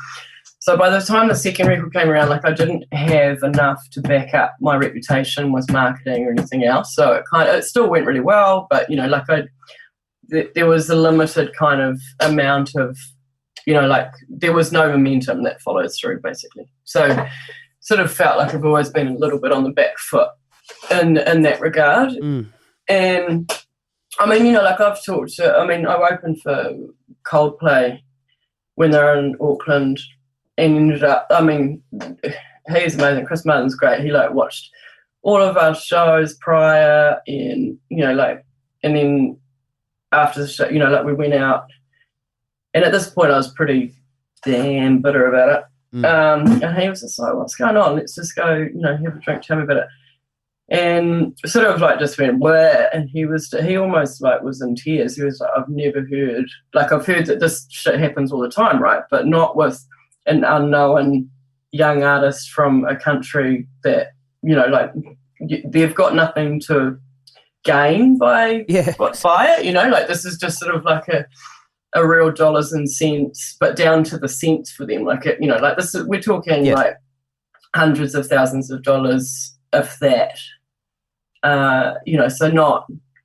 So by the time the second record came around, like I didn't have enough to back up my reputation with marketing or anything else. So it still went really well, but there was a limited kind of amount of, there was no momentum that followed through basically. So sort of felt like I've always been a little bit on the back foot in that regard. And I mean, I've talked to, I opened for Coldplay when they were in Auckland. And ended up, he's amazing. Chris Martin's great. He watched all of our shows prior, and and then after the show, we went out. And at this point, I was pretty damn bitter about it. And he was just like, "What's going on? Let's just go, have a drink. Tell me about it." And sort of just went, "Where?" And he almost was in tears. He was like, "I've never heard. I've heard that this shit happens all the time, right? But not with an unknown young artist from a country that, they've got nothing to gain by it, this is just sort of a real dollars and cents, but down to the cents for them. This is, we're talking hundreds of thousands of dollars, if that. So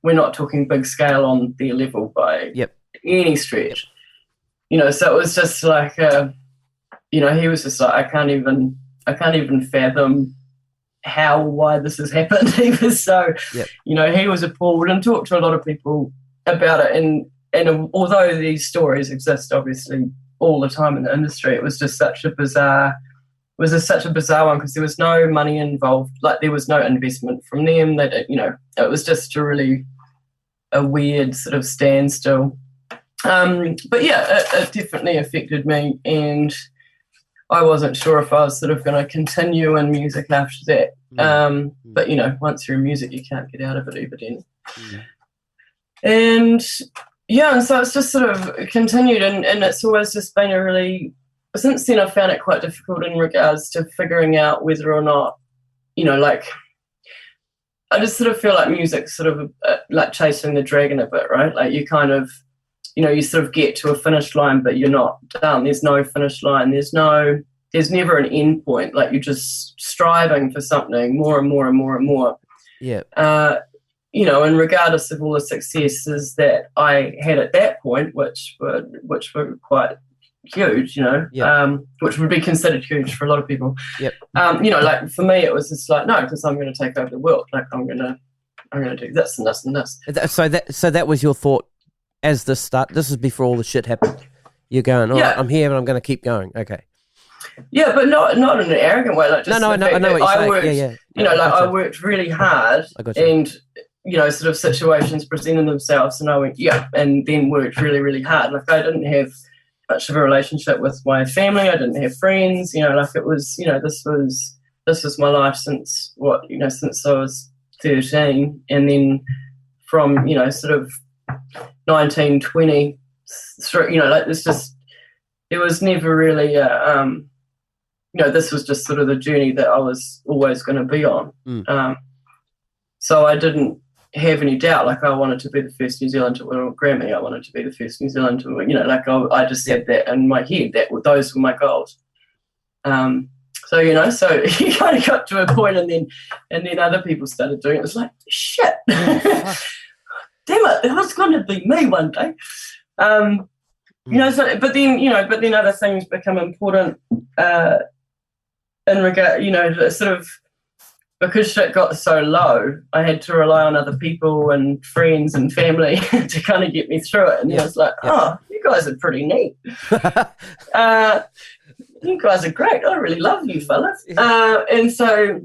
we're not talking big scale on their level by any stretch. So it was just he was just like, I can't even fathom why this has happened. He was so, he was appalled and talked to a lot of people about it. And although these stories exist obviously all the time in the industry, it was just such a bizarre one because there was no money involved. There was no investment from them. It was just a weird sort of standstill. But it definitely affected me, and I wasn't sure if I was sort of going to continue in music after that. But, once you're in music, you can't get out of it evidently. And, and so it's just sort of continued, and it's always just been since then I've found it quite difficult in regards to figuring out whether or not, I just sort of feel like music's sort of like chasing the dragon a bit, right? You kind of, you sort of get to a finish line, but you're not done. There's no finish line. There's never an end point. You're just striving for something more and more and more and more. Yeah. And regardless of all the successes that I had at that point, which were quite huge, which would be considered huge for a lot of people. Yep. For me, it was just no, because I'm going to take over the world. I'm going to do this and this and this. So that was your thought as the start. This is before all the shit happened. You're going, I'm here, but I'm going to keep going. Okay. Yeah, but not in an arrogant way. Like just No, I the fact know that what you're saying. worked, Yeah. you know, like I Gotcha. worked really hard, I got you. and you know, sort of situations presented themselves, and I went, yeah, and then worked really, really hard. Like I didn't have much of a relationship with my family. I didn't have friends. You know, like it was, you know, this was my life since since I was 13, and then from sort of 19, 20, you know, like it was never really this was just sort of the journey that I was always going to be on. So I didn't have any doubt. Like I wanted to be the first New Zealand to win a Grammy. I wanted to be the first New Zealand to win. You know, like I just had that in my head. Those were my goals. So so you kind of got to a point, and then other people started doing it. It was like shit. Damn it! It was going to be me one day. So but then other things become important in regard, sort of. Because shit got so low, I had to rely on other people and friends and family to kind of get me through it. And I was like, oh, you guys are pretty neat. You guys are great. I really love you fellas. And so,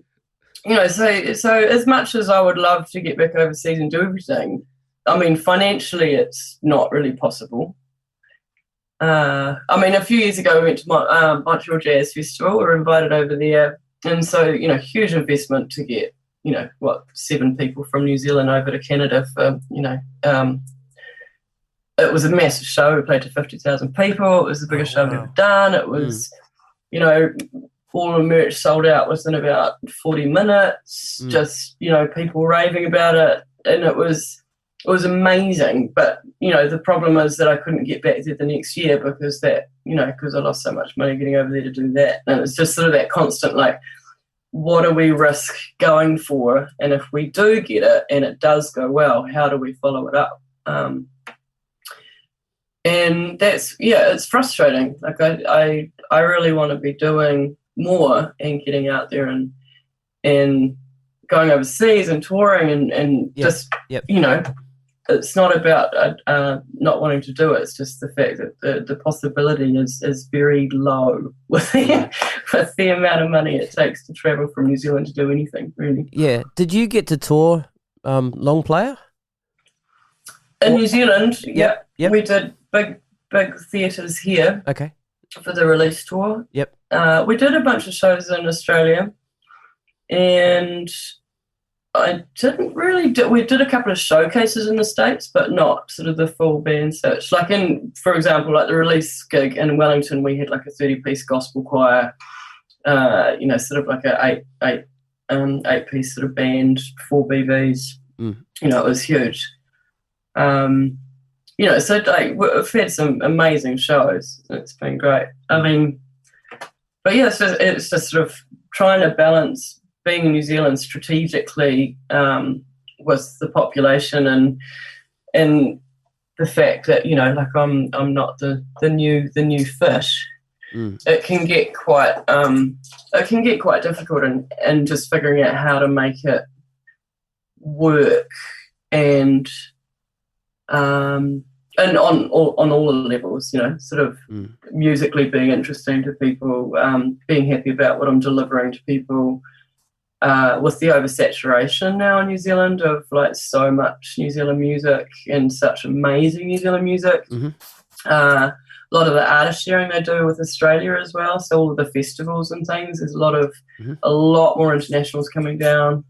so as much as I would love to get back overseas and do everything, I mean, financially it's not really possible. I mean, a few years ago we went to Montreal Jazz Festival. We were invited over there. And so, huge investment to get, 7 people from New Zealand over to Canada for, it was a massive show. We played to 50,000 people. It was the biggest show I've ever done. It was, all the merch sold out within about 40 minutes, just, people raving about it. And it was amazing. But, the problem is that I couldn't get back there the next year because I lost so much money getting over there to do that. And it's just sort of that constant, like, what do we risk going for? And if we do get it and it does go well, how do we follow it up? And that's, it's frustrating. Like I really want to be doing more and getting out there and going overseas and touring and it's not about not wanting to do it. It's just the fact that the possibility is very low with the amount of money it takes to travel from New Zealand to do anything, really. Yeah. Did you get to tour long player? In New Zealand, Yep. we did big theatres here. Okay. For the release tour. Yep. We did a bunch of shows in Australia, and I didn't really we did a couple of showcases in the States, but not sort of the full band search. Like for example, like the release gig in Wellington, we had like a 30-piece gospel choir, sort of like a eight-piece sort of band, 4 BVs. It was huge. So like we've had some amazing shows. It's been great. I mean, but yeah, it's just sort of trying to balance being in New Zealand strategically with the population and the fact that like I'm not the new fish. It can get quite difficult and just figuring out how to make it work and on all the levels, sort of musically being interesting to people, being happy about what I'm delivering to people. With the oversaturation now in New Zealand of like so much New Zealand music and such amazing New Zealand music. A lot of the artist sharing they do with Australia as well. So all of the festivals and things, there's a lot more internationals coming down,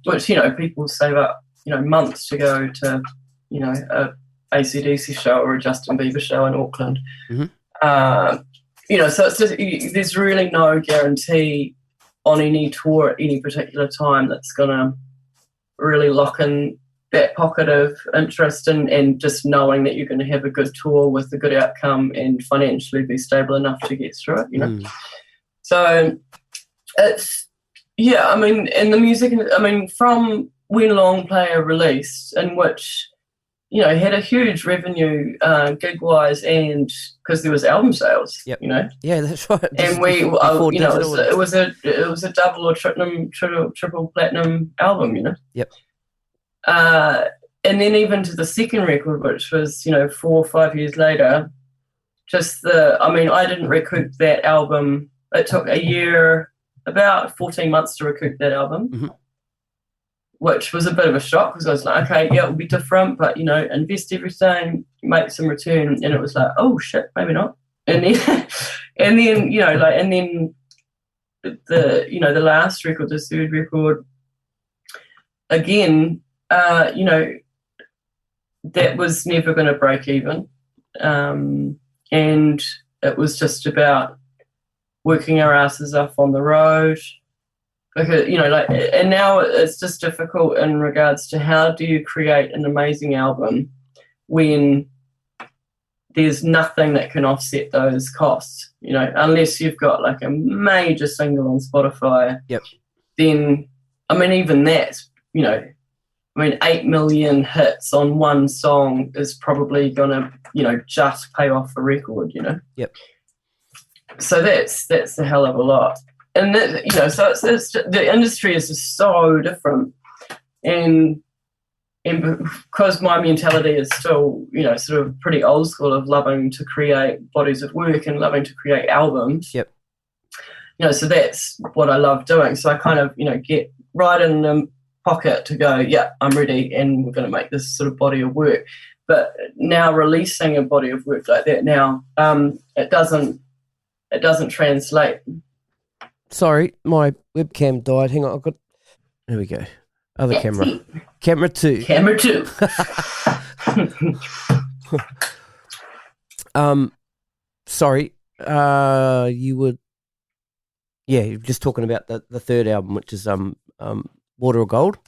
which, people save up, months to go to, a AC/DC show or a Justin Bieber show in Auckland. So it's just, there's really no guarantee on any tour at any particular time that's going to really lock in that pocket of interest and just knowing that you're going to have a good tour with a good outcome and financially be stable enough to get through it, So it's, I mean, and the music, I mean, from when Long Player released, in which, had a huge revenue gig-wise and because there was album sales, Yeah, that's right. And we, it was a double or triple platinum album, Yep. And then even to the second record, which was 4 or 5 years later, I didn't recoup that album. It took a year, about 14 months to recoup that album, which was a bit of a shock because I was like, okay, yeah, it'll be different, but, invest everything, make some return. And it was like, oh, shit, maybe not. And then, the last record, the third record, again, that was never going to break even. And it was just about working our asses off on the road. Because, and now it's just difficult in regards to how do you create an amazing album when there's nothing that can offset those costs, unless you've got like a major single on Spotify. Yep. Then, even that, 8 million hits on one song is probably going to, just pay off the record, Yep. So that's a hell of a lot. And, so it's the industry is just so different. And because my mentality is still, sort of pretty old school of loving to create bodies of work and loving to create albums. Yep. So that's what I love doing. So I kind of, get right in the pocket to go, yeah, I'm ready and we're going to make this sort of body of work. But now releasing a body of work like that now, it doesn't translate. Sorry, my webcam died. Hang on, there we go. Other camera. Camera 2. Camera 2. Sorry. You're just talking about the third album, which is Water or Gold.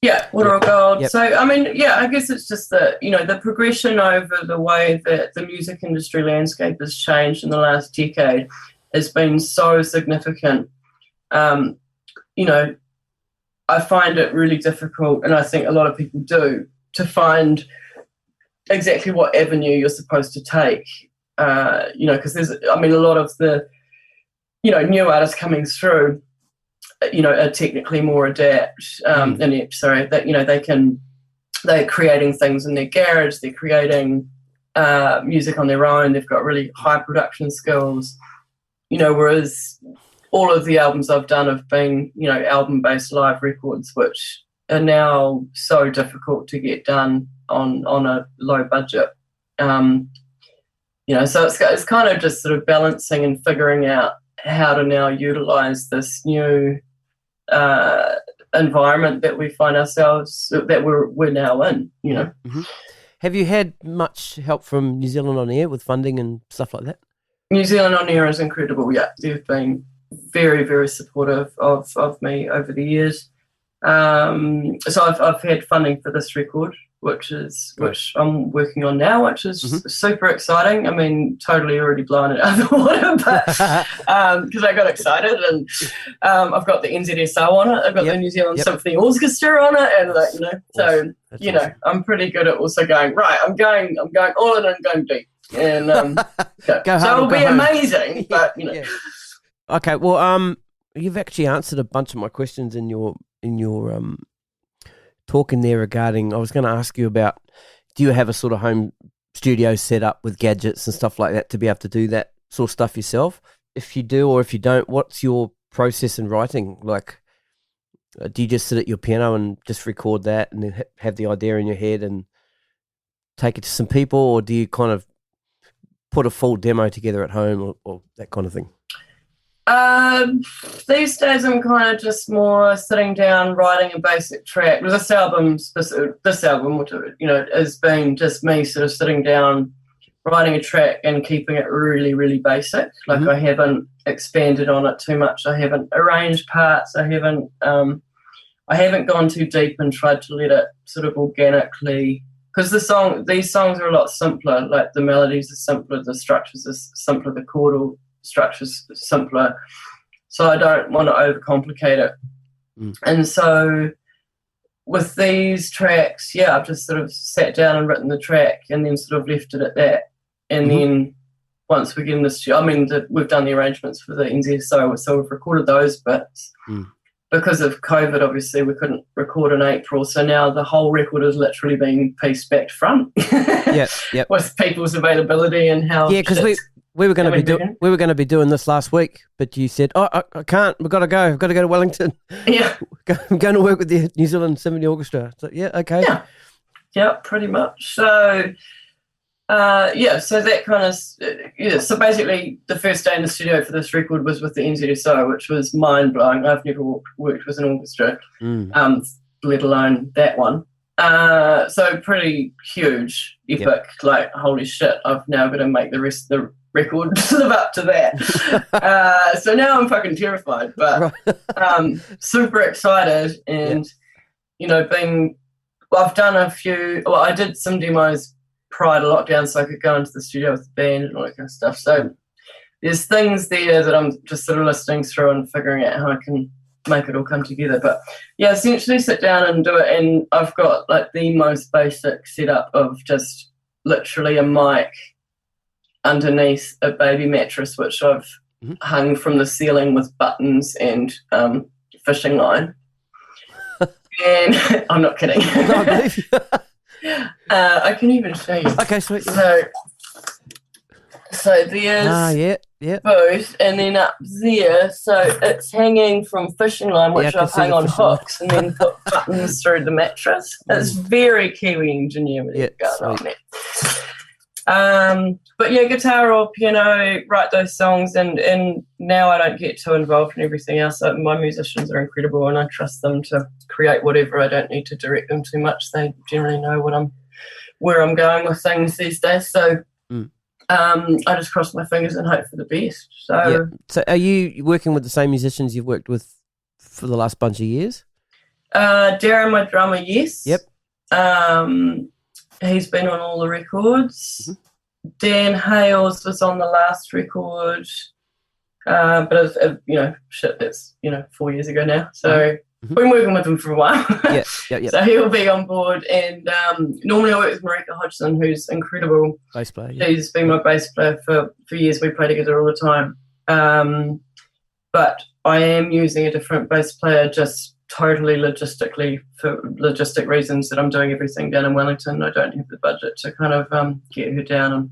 Yeah, Water or Gold. Yep. So, I guess it's just that, the progression over the way that the music industry landscape has changed in the last decade has been so significant. I find it really difficult, and I think a lot of people do, to find exactly what avenue you're supposed to take. Because there's, a lot of the, new artists coming through, are technically more adept, that, they're creating things in their garage, they're creating music on their own, they've got really high production skills, whereas all of the albums I've done have been, album-based live records, which are now so difficult to get done on a low budget. So it's kind of just sort of balancing and figuring out how to now utilise this new environment that we find ourselves, that we're now in, Mm-hmm. Have you had much help from New Zealand On Air with funding and stuff like that? New Zealand On Air is incredible, yeah. They've been very, very supportive of me over the years. So I've had funding for this record, which I'm working on now, which is super exciting. Totally already blown it out of the water, but because I got excited, and I've got the NZSO on it, I've got the New Zealand Symphony Orchestra on it, and so awesome. I'm pretty good at also going right. I'm going all in and going deep, and so it'll be amazing. But Okay, well, you've actually answered a bunch of my questions in your talk in there regarding, I was going to ask you about, do you have a sort of home studio set up with gadgets and stuff like that to be able to do that sort of stuff yourself? If you do, or if you don't, what's your process in writing? Like, do you just sit at your piano and just record that and then have the idea in your head and take it to some people, or do you kind of put a full demo together at home or that kind of thing? These days I'm kind of just more sitting down, writing a basic track. This album, which, has been just me sort of sitting down, writing a track and keeping it really, really basic. Like I haven't expanded on it too much. I haven't arranged parts. I haven't gone too deep and tried to let it sort of organically, because these songs are a lot simpler. Like the melodies are simpler, the structures are simpler, the chordal structure's simpler, so I don't want to overcomplicate it. And so with these tracks, I've just sort of sat down and written the track and then sort of left it at that. And then once we get in the studio, we've done the arrangements for the NZSO, so we've recorded those bits. because of COVID, obviously, we couldn't record in April. So now the whole record is literally being pieced back to front. Yep. With people's availability and how. Yeah, because we were going to be doing this last week, but you said, "Oh, I can't. We've got to go. I've got to go to Wellington. Yeah, I'm going to work with the New Zealand Symphony Orchestra." So yeah, okay. Yeah, pretty much. So. So that kind of, so basically the first day in the studio for this record was with the NZSO, which was mind-blowing. I've never worked with an orchestra, let alone that one. So pretty huge, epic, like, holy shit, I've now got to make the rest of the record live up to that. So now I'm fucking terrified, but super excited and, I've done I did some demos prior to lockdown so I could go into the studio with the band and all that kind of stuff. So there's things there that I'm just sort of listening through and figuring out how I can make it all come together. But yeah, essentially sit down and do it, and I've got like the most basic setup of just literally a mic underneath a baby mattress, which I've hung from the ceiling with buttons and fishing line. And I'm not kidding. No, I believe you. I can even show you. Okay, sweet. So there's yeah. both, and then up there, so it's hanging from fishing line, which I've hung on hooks and then put buttons through the mattress. It's very Kiwi ingenuity going on there. But yeah, guitar or piano, write those songs, and now I don't get too involved in everything else. My musicians are incredible, and I trust them to create whatever. I don't need to direct them too much. They generally know where I'm going with things these days. So I just cross my fingers and hope for the best. So are you working with the same musicians you've worked with for the last bunch of years? Darren, my drummer, yes. Yep. He's been on all the records. Dan Hales was on the last record, but that's 4 years ago now. So been working with him for a while. So he'll be on board. And normally I work with Marika Hodgson, who's incredible. Bass player. She's been my bass player for years. We play together all the time. But I am using a different bass player just totally logistically, for logistic reasons, that I'm doing everything down in Wellington. I don't have the budget to kind of get her down and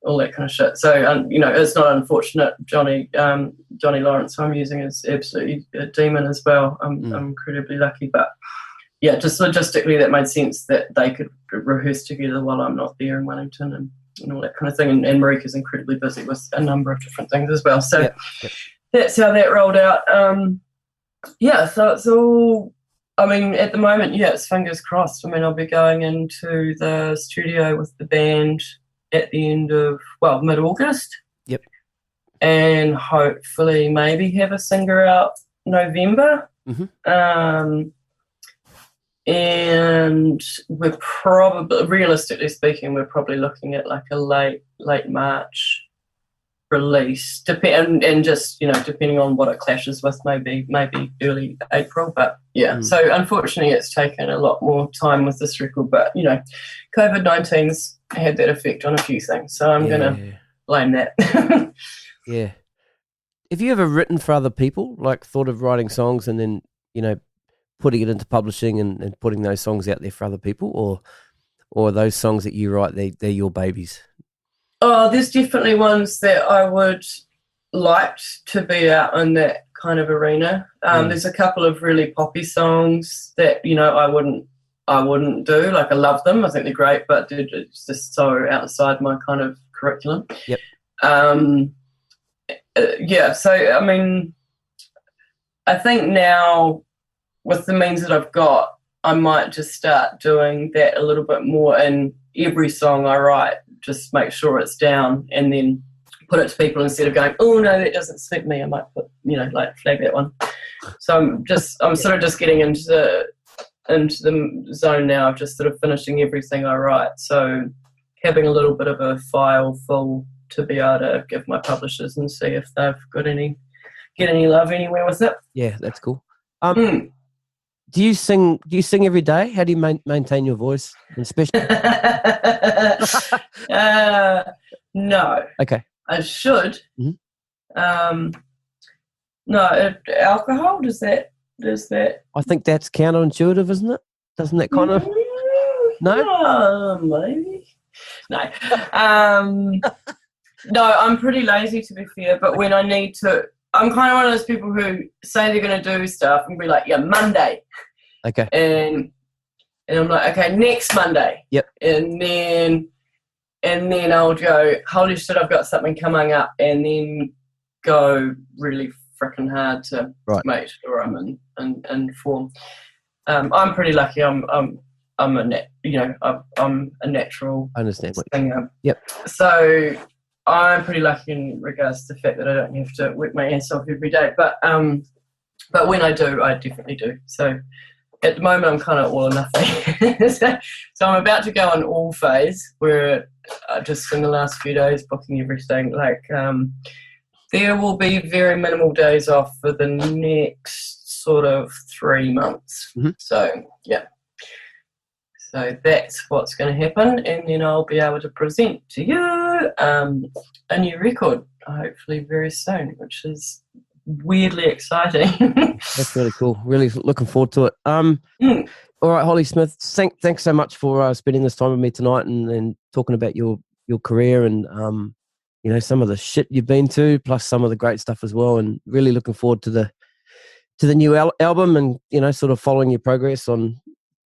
all that kind of shit. So it's not unfortunate. Johnny Lawrence, who I'm using, is absolutely a demon as well. I'm incredibly lucky, but yeah, just logistically that made sense that they could rehearse together while I'm not there in Wellington and all that kind of thing. And Marika's incredibly busy with a number of different things as well. So that's how that rolled out. So it's all, at the moment, it's fingers crossed. I'll be going into the studio with the band at the end of, mid-August. Yep. And hopefully maybe have a singer out November. And we're probably, realistically speaking, we're probably looking at like a late March release, and just depending on what it clashes with, maybe early April. But so unfortunately it's taken a lot more time with this record, but COVID-19's had that effect on a few things, so I'm gonna blame that. Have you ever written for other people, like thought of writing songs and then putting it into publishing and putting those songs out there for other people, or those songs that you write, they're your babies? Oh, there's definitely ones that I would like to be out in that kind of arena. There's a couple of really poppy songs that I wouldn't do. Like, I love them, I think they're great, but it's just so outside my kind of curriculum. Yep. So I think now with the means that I've got, I might just start doing that a little bit more in every song I write. Just make sure it's down and then put it to people instead of going, oh no, that doesn't suit me. I might put, flag that one. So I'm sort of just getting into the zone now of just sort of finishing everything I write. So having a little bit of a file full to be able to give my publishers and see if they've got get any love anywhere with it. Yeah, that's cool. Do you sing every day? How do you maintain your voice, especially? No. Okay. I should. No, alcohol, does that does that? I think that's counterintuitive, isn't it? Doesn't that kind of... No? Maybe. No. No, I'm pretty lazy, to be fair, but when I need to, I'm kind of one of those people who say they're going to do stuff and be like, yeah, Monday. Okay. And I'm like, okay, next Monday. Yep. And then I'll go, holy shit, I've got something coming up, and then go really freaking hard to make sure I'm in form. I'm pretty lucky. I'm a natural I understand. singer. Yep. So I'm pretty lucky in regards to the fact that I don't have to work my ass off every day. But when I do, I definitely do. So at the moment, I'm kind of all or nothing. So I'm about to go on all phase, where just in the last few days, booking everything. Like there will be very minimal days off for the next sort of 3 months. Mm-hmm. So yeah. So that's what's going to happen, and then I'll be able to present to you a new record, hopefully very soon, which is weirdly exciting. That's really cool. Really looking forward to it. All right, Hollie Smith, thanks so much for spending this time with me tonight and talking about your career and some of the shit you've been to, plus some of the great stuff as well. And really looking forward to the new album and sort of following your progress on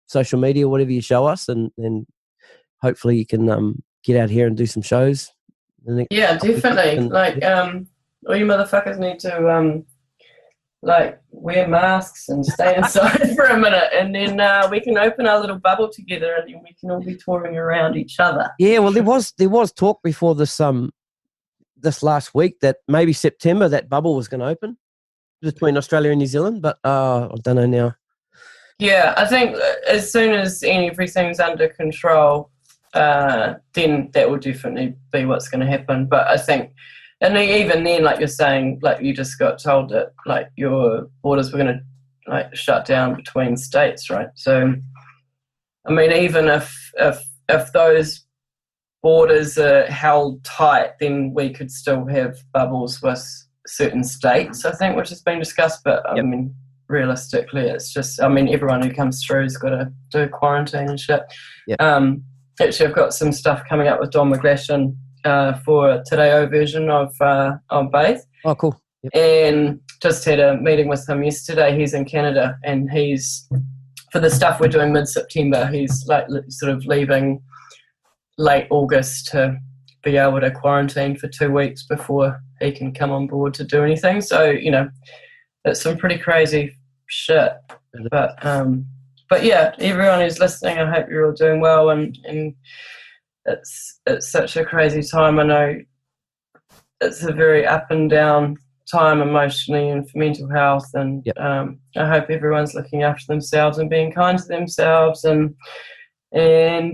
social media, whatever you show us, and hopefully you can get out here and do some shows. Yeah, definitely. All you motherfuckers need to wear masks and stay inside for a minute, and then we can open our little bubble together, and then we can all be touring around each other. Yeah, well, there was talk before this last week that maybe September that bubble was going to open between Australia and New Zealand, but I don't know now. Yeah, I think as soon as everything's under control, then that will definitely be what's going to happen. But I think, and even then, like you're saying, like you just got told that like your borders were going to shut down between states, right? So, I mean, even if those borders are held tight, then we could still have bubbles with certain states, I think, which has been discussed. But I mean, realistically, it's just, I mean, everyone who comes through has got to do quarantine and shit. Yep. Actually, I've got some stuff coming up with Don McGlashan for a Tadeo version of Bath. Oh, cool. Yep. And just had a meeting with him yesterday. He's in Canada, and he's, for the stuff we're doing mid-September, he's like sort of leaving late August to be able to quarantine for 2 weeks before he can come on board to do anything. So, it's some pretty crazy shit. But yeah, everyone who's listening, I hope you're all doing well, and it's such a crazy time. I know it's a very up and down time emotionally and for mental health, and I hope everyone's looking after themselves and being kind to themselves, and I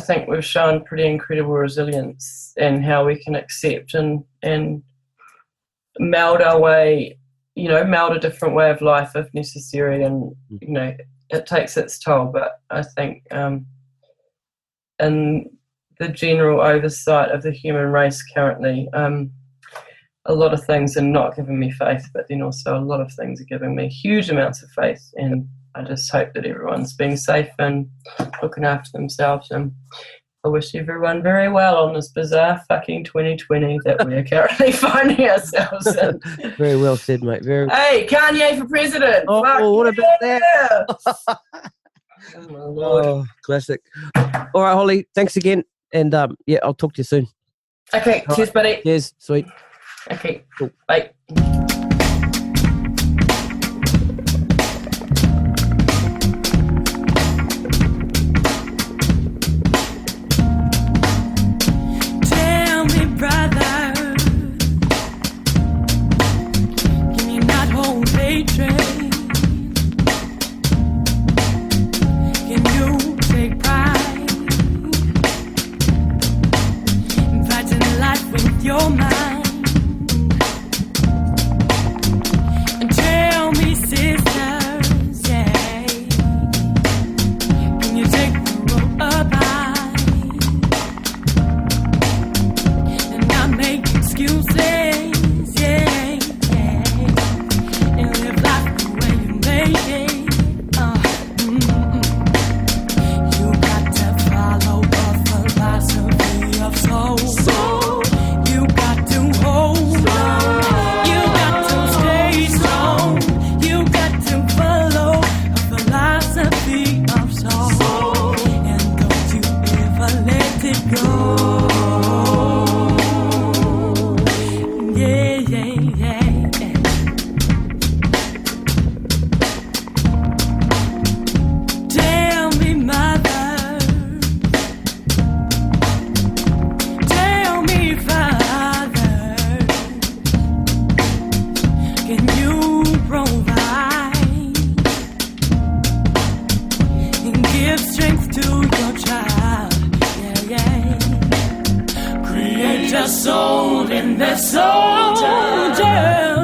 think we've shown pretty incredible resilience and how we can accept and meld our way, meld a different way of life if necessary, and it takes its toll. But I think in the general oversight of the human race currently, a lot of things are not giving me faith, but then also a lot of things are giving me huge amounts of faith, and I just hope that everyone's being safe and looking after themselves, and I wish everyone very well on this bizarre fucking 2020 that we are currently finding ourselves in. Very well said, mate. Hey, Kanye for president. Oh, what about that? Oh, my Lord. Oh, classic. All right, Hollie, thanks again. And, I'll talk to you soon. Okay, cheers, buddy. Cheers, sweet. Okay, cool. Bye. Your mind, and tell me, sisters, yeah, can you take the road up high and not make excuses, yeah, and live life the Yeah, yeah, yeah. Tell me, mother. Tell me, father. Can you provide and give strength to your child? Yeah, yeah. Create a soul in that soldier.